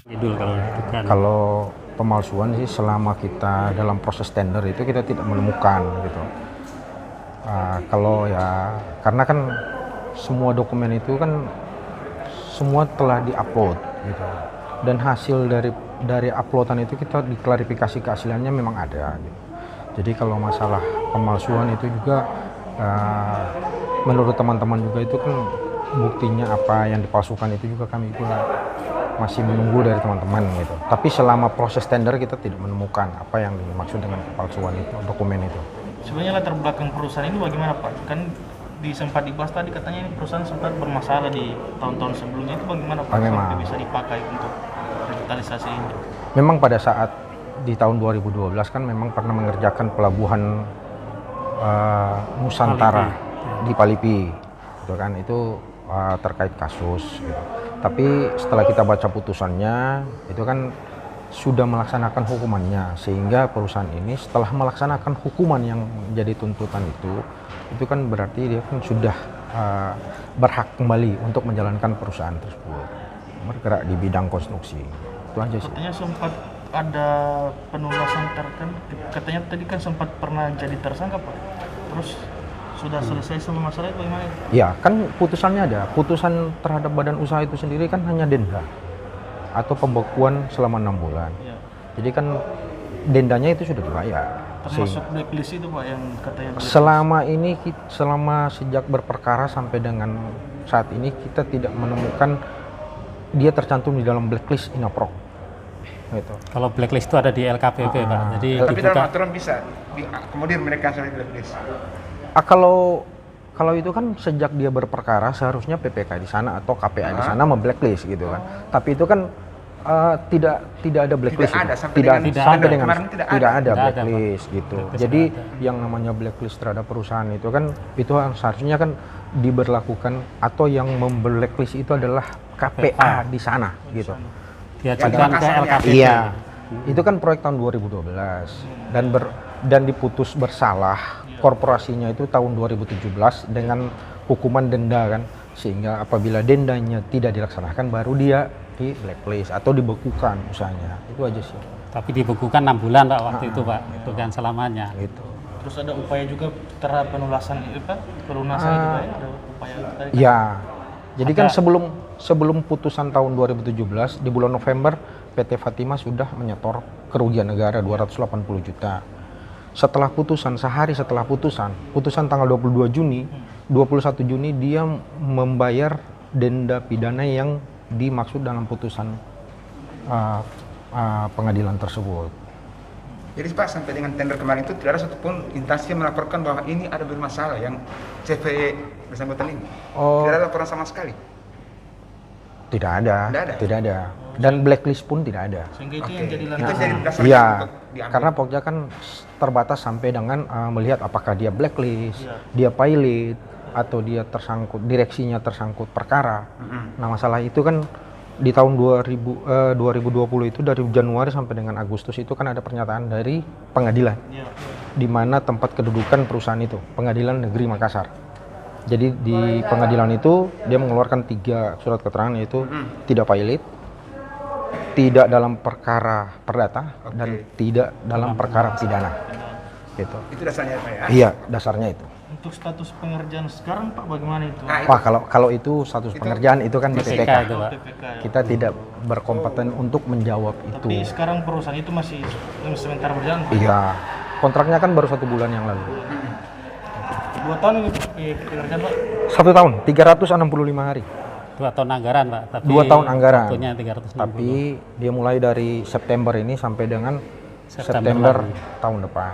Kalau pemalsuan sih selama kita dalam proses tender itu kita tidak menemukan gitu. Kalau ya karena kan semua dokumen itu kan semua telah diupload gitu. Dan hasil dari uploadan itu kita diklarifikasi keasliannya memang ada gitu. Jadi kalau masalah pemalsuan itu juga menurut teman-teman juga itu kan buktinya apa yang dipalsukan itu juga kami juga masih menunggu dari teman-teman gitu. Tapi selama proses tender kita tidak menemukan apa yang dimaksud dengan kepalsuan itu, dokumen itu. Sebenarnya latar belakang perusahaan ini bagaimana Pak? Kan sempat dibahas tadi katanya ini perusahaan sempat bermasalah di tahun-tahun sebelumnya, itu bagaimana Pak sampai bisa dipakai untuk revitalisasi ini? Memang pada saat di tahun 2012 kan memang pernah mengerjakan pelabuhan Nusantara di Palipi, gitu kan, itu terkait kasus gitu. Tapi setelah kita baca putusannya itu kan sudah melaksanakan hukumannya, sehingga perusahaan ini setelah melaksanakan hukuman yang menjadi tuntutan itu kan berarti dia kan sudah berhak kembali untuk menjalankan perusahaan tersebut, bergerak di bidang konstruksi. Itu aja sih. Katanya sempat ada penugasan katanya tadi kan sempat pernah jadi tersangka Pak, terus sudah selesai semua masalah itu bagaimana? Ya kan putusannya ada, putusan terhadap badan usaha itu sendiri kan hanya denda atau pembekuan selama 6 bulan. Ya. Jadi kan dendanya itu sudah dibayar. Termasuk blacklist itu Pak yang katanya blacklist. Selama sejak berperkara sampai dengan saat ini kita tidak menemukan dia tercantum di dalam blacklist Inaprok. Gitu. Kalau blacklist itu ada di LKPP Pak. Jadi tapi dalam aturan bisa kemudian mereka sampai blacklist. Kalau itu kan sejak dia berperkara seharusnya PPK di sana atau KPA di sana memblacklist gitu kan. Tapi itu kan tidak ada blacklist. Tidak ada blacklist gitu. Jadi yang namanya blacklist terhadap perusahaan itu kan itu seharusnya kan diberlakukan atau yang memblacklist itu adalah KPA di sana gitu. Diajukan ke LKPP. Iya. Itu kan proyek tahun 2012 dan diputus bersalah korporasinya itu tahun 2017 dengan hukuman denda kan, sehingga apabila dendanya tidak dilaksanakan baru dia di blacklist atau dibekukan usahanya. Itu aja sih. Tapi dibekukan 6 bulan Pak waktu itu Pak, bukan selamanya. Gitu. Terus ada upaya juga terhadap pelunasan itu Pak, pelunasan itu Pak, ada upaya tadi. Ya. Jadi kan sebelum putusan tahun 2017 di bulan November PT Fatima sudah menyetor kerugian negara 280 juta. Setelah putusan, sehari setelah putusan tanggal 21 Juni dia membayar denda pidana yang dimaksud dalam putusan pengadilan tersebut. Jadi Pak, sampai dengan tender kemarin itu tidak ada satupun instansi yang melaporkan bahwa ini ada bermasalah yang CVE bersangkutan ini. Tidak ada laporan sama sekali. Tidak ada. Dan blacklist pun tidak ada. Sehingga itu yang jadi landasan. Iya, karena Pokja kan terbatas sampai dengan melihat apakah dia blacklist, dia pilot, atau dia tersangkut, direksinya tersangkut perkara. Nah masalah itu kan di tahun 2020 itu dari Januari sampai dengan Agustus itu kan ada pernyataan dari pengadilan, di mana tempat kedudukan perusahaan itu, Pengadilan Negeri Makassar. Jadi di pengadilan itu dia mengeluarkan 3 surat keterangan, yaitu tidak pilot, tidak dalam perkara perdata, dan tidak dalam perkara pidana. Gitu. Itu dasarnya Pak ya? Iya, dasarnya itu. Untuk status pengerjaan sekarang Pak bagaimana itu? Wah, kalau itu status pengerjaan itu kan di PPK. Kita tidak berkompeten untuk menjawab itu. Tapi sekarang perusahaan itu masih sementara berjalan Pak? Iya, kontraknya kan baru 1 bulan yang lalu. 2 tahun ini pengerjaan Pak? 1 tahun, 365 hari. 2 tahun anggaran Pak, tapi 2 tahun anggaran. Waktunya 360. Tapi dia mulai dari September ini sampai dengan September tahun depan.